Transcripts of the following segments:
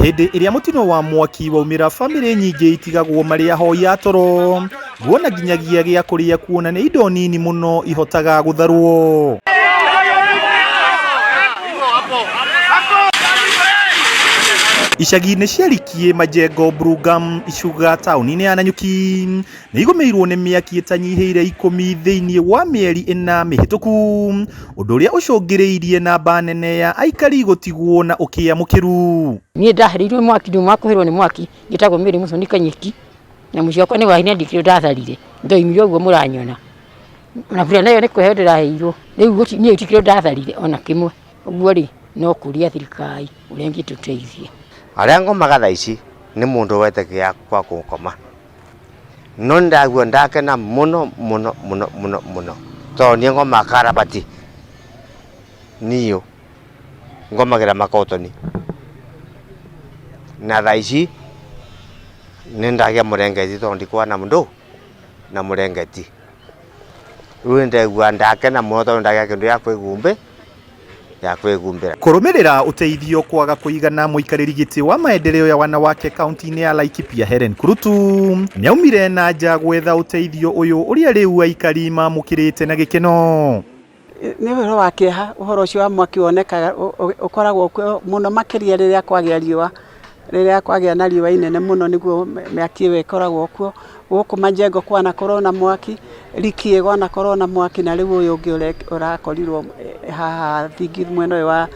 Hindi iria mutino wa mwaki waumira family nyingi itigagwo mari ahoi a toro guona ginyagia gia kuria kuona ni indo nini muno ihotaga gutharwo. Icagi-ini ciarikie majengo Brugam icuga tauni-ini ya Nanyuki ni igumirwo ni miaki itanyihiire 10 thiini wa mieri 4 mihituku, undu uria ucungiriirie namba nene ya aikari gutigwo na ukiamukiru. Ni ndahiriirwo mwaki nduma kuhirwo ni mwaki gitagwo miri muconi kanyiki na mucio kwa ni waine ndikiro ndatharire ndoimire uguo muranyona na bura nayo ni kuheo ndiraheirwo riu guti ni itikiro ndatharire ona kimwe uguo ri no kuria thirikari urengi tuteithie. Aria ngomaga thaa ici ni mundu wete gia kwa gukoma no ndaguo ndakena muno to ni ngoma karabati niyo ngomagira makotoni na thaa ici ni ndagia murengeti to ndikwa na mundu na murengeti riu ndaguo ndakena muno to ndagia kindu ya kwigumbe ya kwigumbira. Kurumirira Uteithio kwaga kuigana muikariri giti wa maendeleo ya wanawake kaunti-ini ya Laikipia Helen Kurutu niaumire na nja gwetha uteithio uyu uria riu aikari mamukirite na gikeno. Ni wero wa kieha uhoro ucio wa mwaki wonekaga ukoragwo muno makiria riria kwagia riua riria kwagia na riua inene muno niguo miaki we ikoragwo kuo guku majengo kwana korona mwaki rikie gwana korona mwaki na riu uyu ungi urakorirwo haha thingi mwena wa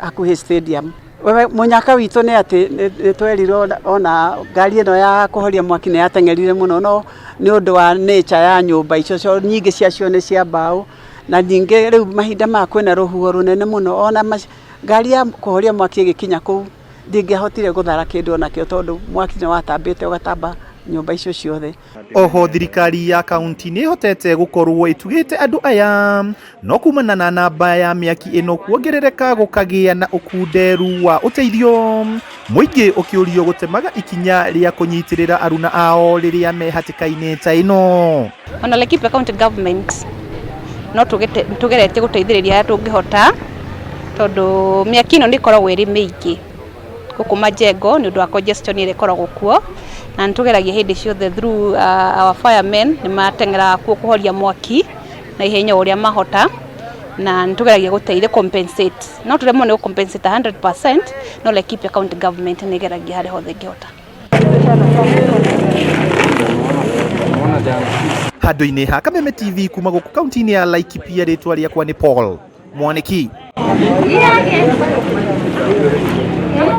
hakuhi stadium. Wewe munyaka witu ni ati nitwerirwo ona ngari ino ya kuhoria mwaki ni yatengerire muno no ni undu wa nature ya nyumba icio nyingi ciacio ni cia mbao na ningi riu mahinda ma kwena ruhuho runene muno ona ngari ya kuhoria mwaki igikinya ku ndingehotire guthara kindu ona kio tondu mwaki ni watambite ugatamba nyumba icio ciothe. Oho thirikari ya kaunti ni hotete gukorwo itugite andu aya no kumana na namba ya miaki ino kuongerereka gukagia na ukunderu wa uteithio muingi ukiurio gutemaga ikinya ria kunyitirira aruna ao riria me hatikaini ta ino. Ona Laikipia county government no tugerete guteithiriria aya tungihota tondu miaki ino ni koragwo iri miingi guku majengo ni undu wa congestion ire koragwo kuo na ntugeragia hindi ciothe through our firemen ni matengera kuo kuhoria mwaki na ihenya uria mahota na ntugeragia guteithia compensate no turemo ni compensate 100% no Laikipia county government ni geragia hari hothe ngihota. Handu-ini ha Kameme TV kuma guku kaunti-ini ya Laikipia ritwa riakwa ni Paul Mwaniki.